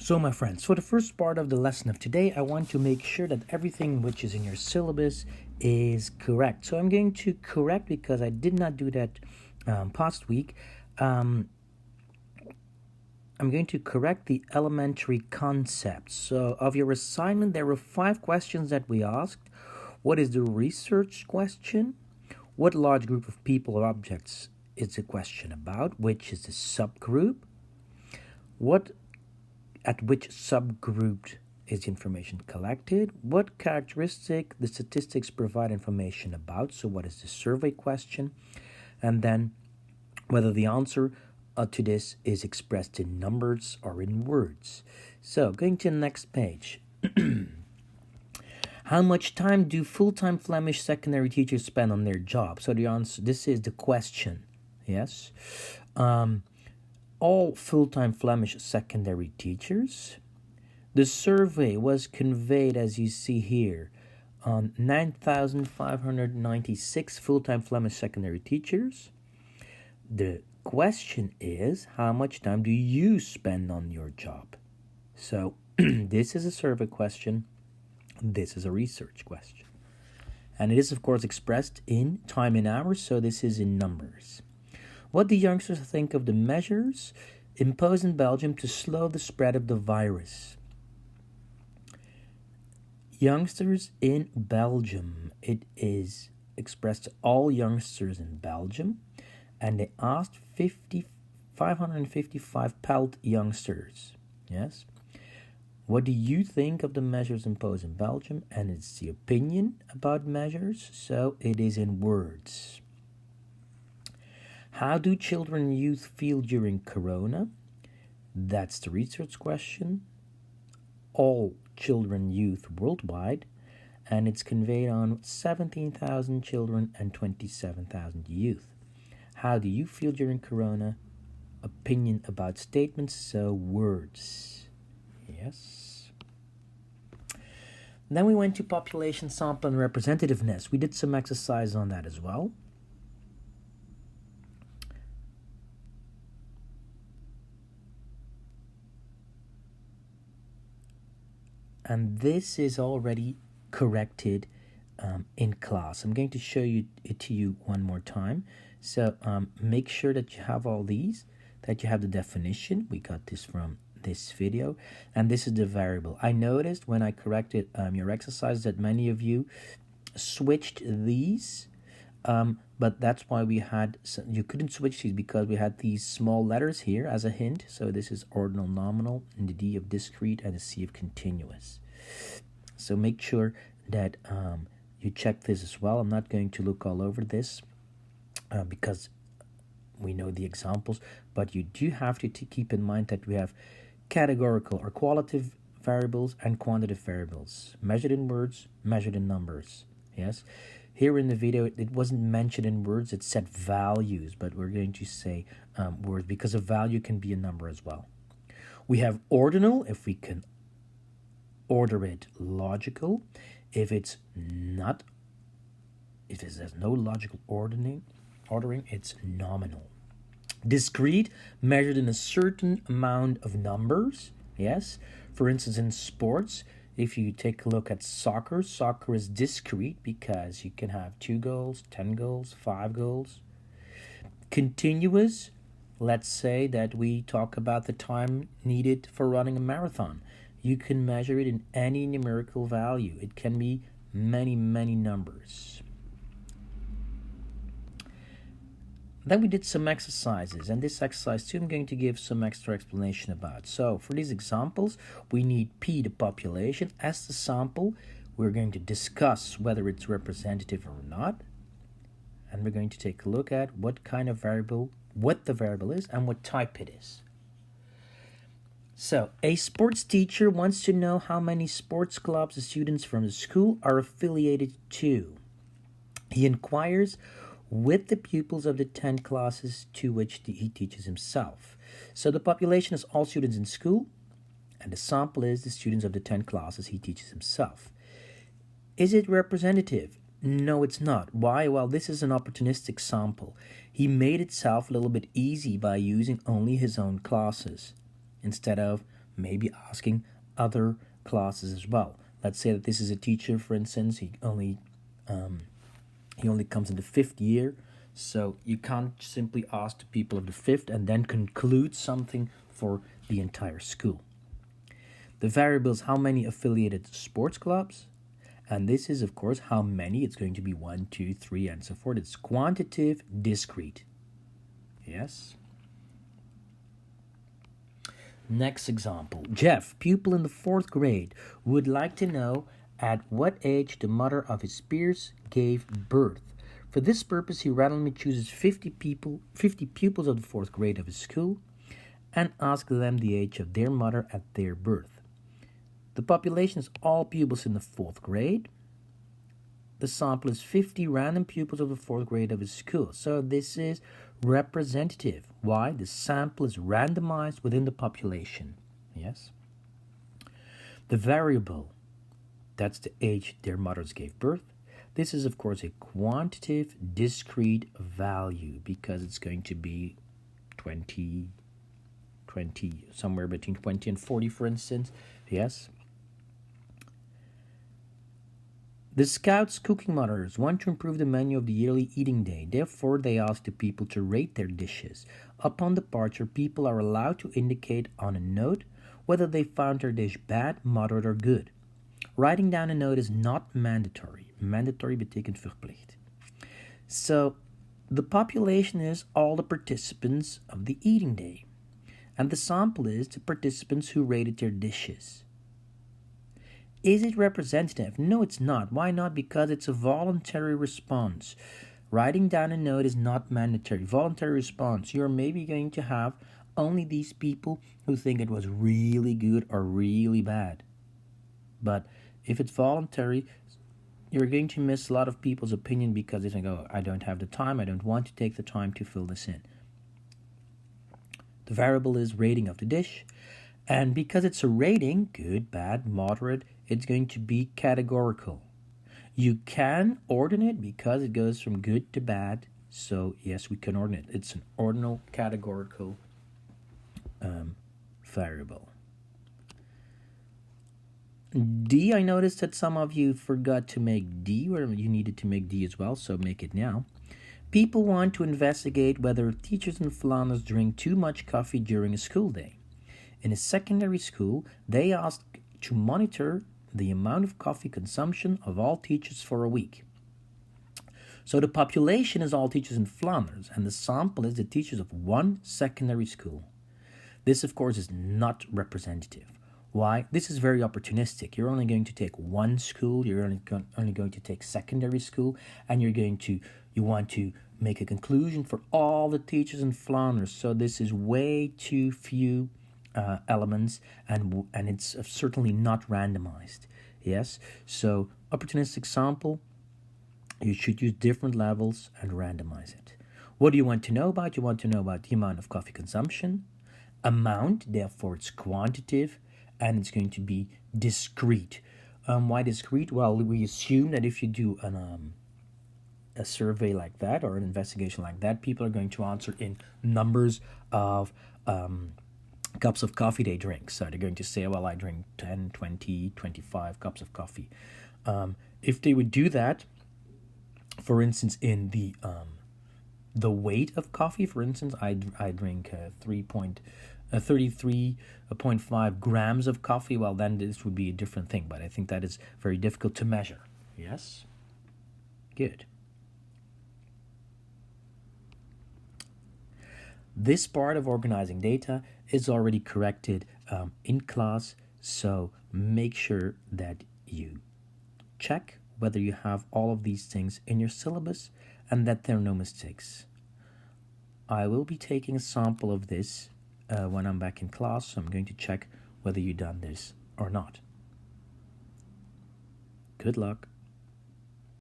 So, my friends, for the first part of the lesson of today, I want to make sure that everything which is in your syllabus is correct. So, I'm going to correct because I did not do that past week. I'm going to correct the elementary concepts. So, of your assignment, there were 5 questions that we asked. What is the research question? What large group of people or objects is the question about? Which is the subgroup? At which subgroup is the information collected? What characteristic the statistics provide information about? So what is the survey question? And then whether the answer to this is expressed in numbers or in words. So going to the next page. How much time do full-time Flemish secondary teachers spend on their job? So the answer, this is the question, yes? All full-time Flemish secondary teachers. The survey was conveyed, as you see here, on 9,596 full-time Flemish secondary teachers. The question is, how much time do you spend on your job? So this is a survey question. This is a research question. And it is, of course, expressed in time in hours, so this is in numbers. What do youngsters think of the measures imposed in Belgium to slow the spread of the virus? Youngsters in Belgium. It is expressed to all youngsters in Belgium, and they asked 555 Pelt youngsters. Yes. What do you think of the measures imposed in Belgium? And it's the opinion about measures, so it is in words. How do children and youth feel during Corona? That's the research question. All children and youth worldwide, and it's conveyed on 17,000 children and 27,000 youth. How do you feel during Corona? Opinion about statements, so words. Yes. Then we went to population sample and representativeness. We did some exercise on that as well. And this is already corrected in class. I'm going to show it to you one more time. So make sure that you have all these, that you have the definition. We got this from this video. And this is the variable. I noticed when I corrected your exercise that many of you switched these. But that's why you couldn't switch these because we had these small letters here as a hint. So this is ordinal nominal, and the D of discrete, and the C of continuous. So make sure that you check this as well. I'm not going to look all over this because we know the examples, but you do have to keep in mind that we have categorical or qualitative variables and quantitative variables, measured in words, measured in numbers. Yes. Here in the video, it wasn't mentioned in words, it said values, but we're going to say words because a value can be a number as well. We have ordinal, if we can order it logical. If it has no logical ordering, it's nominal. Discrete, measured in a certain amount of numbers. Yes. For instance, in sports, if you take a look at soccer is discrete because you can have 2 goals, 10 goals, 5 goals. Continuous, let's say that we talk about the time needed for running a marathon. You can measure it in any numerical value. It can be many, many numbers. Then we did some exercises, and this exercise too I'm going to give some extra explanation about. So for these examples, we need P, the population, as the sample. We're going to discuss whether it's representative or not. And we're going to take a look at what kind of variable, what the variable is, and what type it is. So a sports teacher wants to know how many sports clubs the students from the school are affiliated to. He inquires with the pupils of the 10 classes to which he teaches himself. So the population is all students in school, and the sample is the students of the 10 classes he teaches himself. Is it representative? No, it's not. Why? Well, this is an opportunistic sample. He made itself a little bit easy by using only his own classes, instead of maybe asking other classes as well. Let's say that this is a teacher, for instance, he only comes in the 5th year, so you can't simply ask the people of the 5th and then conclude something for the entire school. The variable is how many affiliated sports clubs, and this is, of course, how many. It's going to be 1, 2, 3, and so forth. It's quantitative, discrete. Yes? Next example. Jeff, pupil in the 4th grade, would like to know at what age the mother of his peers gave birth. For this purpose, he randomly chooses 50 pupils of the 4th grade of his school and asks them the age of their mother at their birth. The population is all pupils in the 4th grade. The sample is 50 random pupils of the 4th grade of his school. So this is representative. Why? The sample is randomized within the population. Yes? The variable, that's the age their mothers gave birth. This is, of course, a quantitative, discrete value because it's going to be 20, somewhere between 20 and 40, for instance. Yes? The Scouts' cooking mothers want to improve the menu of the yearly eating day. Therefore, they ask the people to rate their dishes. Upon departure, people are allowed to indicate on a note whether they found their dish bad, moderate, or good. Writing down a note is not mandatory. Mandatory betekent verplicht. So, the population is all the participants of the eating day. And the sample is the participants who rated their dishes. Is it representative? No, it's not. Why not? Because it's a voluntary response. Writing down a note is not mandatory. Voluntary response. You're maybe going to have only these people who think it was really good or really bad. But if it's voluntary, you're going to miss a lot of people's opinion because they think, oh, I don't have the time. I don't want to take the time to fill this in. The variable is rating of the dish. And because it's a rating, good, bad, moderate, it's going to be categorical. You can ordinate because it goes from good to bad. So, yes, we can ordinate. It's an ordinal categorical variable. D, I noticed that some of you forgot to make D, or you needed to make D as well, so make it now. People want to investigate whether teachers in Flanders drink too much coffee during a school day. In a secondary school, they asked to monitor the amount of coffee consumption of all teachers for a week. So the population is all teachers in Flanders, and the sample is the teachers of one secondary school. This, of course, is not representative. Why? This is very opportunistic. You're only going to take one school, you're only going to take secondary school, and you want to make a conclusion for all the teachers in Flanders. So this is way too few elements, and it's certainly not randomized. Yes, so opportunistic sample, you should use different levels and randomize it. What do you want to know about? You want to know about the amount of coffee consumption, amount, therefore it's quantitative, and it's going to be discrete. Why discrete? Well, we assume that if you do a survey like that or an investigation like that, people are going to answer in numbers of cups of coffee they drink. So they're going to say, well, I drink 10, 20, 25 cups of coffee. If they would do that, for instance, in the weight of coffee, for instance, I drink 33.5 grams of coffee, well, then this would be a different thing. But I think that is very difficult to measure. Yes? Good. This part of organizing data is already corrected in class, so make sure that you check whether you have all of these things in your syllabus and that there are no mistakes. I will be taking a sample of this when I'm back in class, so I'm going to check whether you've done this or not. Good luck.